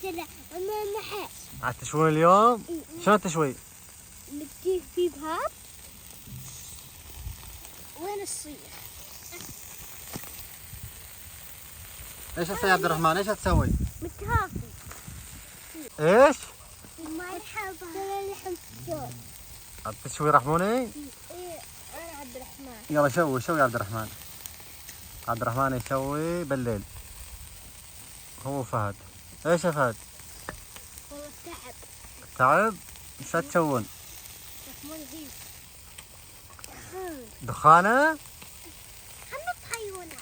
ترى ما حاس. على التشوين اليوم؟ شلون التشوي؟ بدي في بهاب. وين الصيخ؟ ايش تسوي يا عبد الرحمن؟ ايش تسوي؟ متهافي. ايش؟ مرحبا. ترى لحم الدور. تشوي رحموني؟ ايه انا عبد الرحمن. يلا شوي يا عبد الرحمن. عبد الرحمن يسوي بالليل. هو فهد. ايش يا فهد؟ والله تعب. تعب؟ ايش تسوون؟ رحمون هي. دخانة؟ خلنا بحيونا.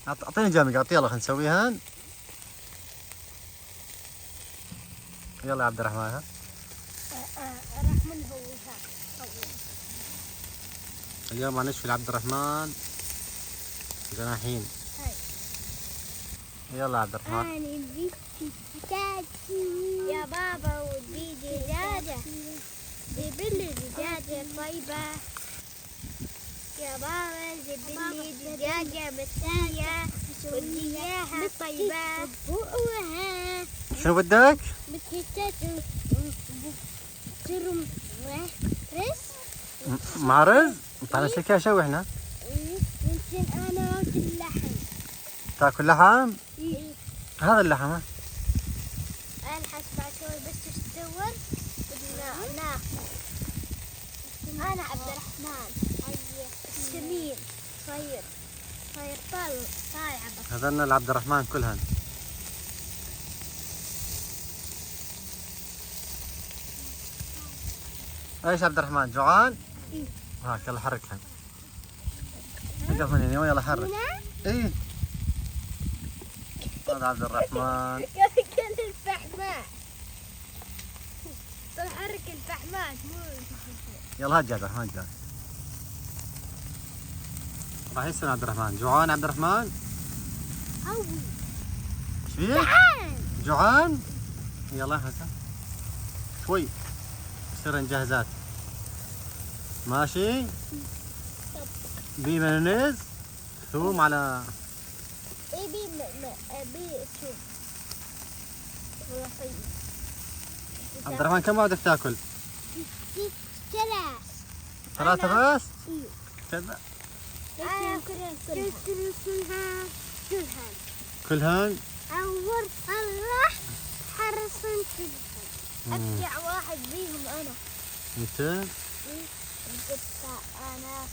اعطيني جامد يلا خلينا نسويها. يلا يا عبد الرحمن ها. رحمون هو ها. اليوم هنشوي لعبد الرحمن جناحين. يلا يا عبد الرحمن. أنا بدي دجاجة يا بابا، ودي دجاجة. جيب لي دجاجة طيبة يا بابا. جيب لي دجاجة مشوية ودي إياها طيبة. شنو بدك؟ بدي ترم رز مع رز؟ تعال نسلك يا شوي احنا. يمكن أنا أكل لحم. تاكل لحم؟ إيه. هذا اللحم ها. أنا حسب أسوي بس تستور بدنا ناكل. أنا عبد الرحمن. سمير صير طالع بس. هذا لعبد الرحمن كلهن. ايش عبد الرحمن جوعان؟ إيه. هاك يلا حركها. وقف من هنا ويلا حرك. ايه هذا عبد الرحمن. كل الفحمات. حرك الفحمات مو. يلا هات جاد الرحمن جاد. راح يسوي عبد الرحمن. جوعان عبد الرحمن؟ هوي. ايش فيك؟ تعال. جوعان؟ يلا هسه شوي يصير جاهزات. ماشي؟ بي مايونيز ثوم على ايه بي شو والله طيب. عبد الرحمن كم بدك تاكل؟ ثلاثة بس؟ ايوه. كذا كلهن؟ أول فرح حرصن كلهن. أبدع واحد بيهم أنا. انت؟ جبت أنا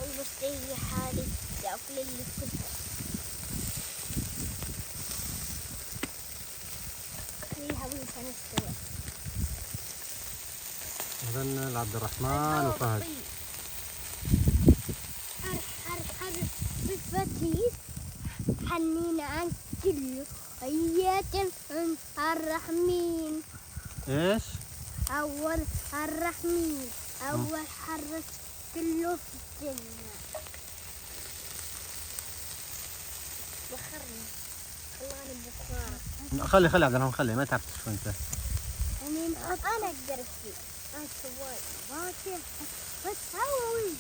المستوي حالي يأكل اللي كلها. خليها وينها نستوي. هذا عبد الرحمن وفهد. حر بفتيس حنين عن كله هيات الرحمين. ايش؟ أول الرحمين أول حرس كله في الجنة. بخرني خلاني بخار. خلي عبد الرحمن خلي ما تعرف شو انت. أنا أقدر فيه. أنا سويت ما كيف بس هوي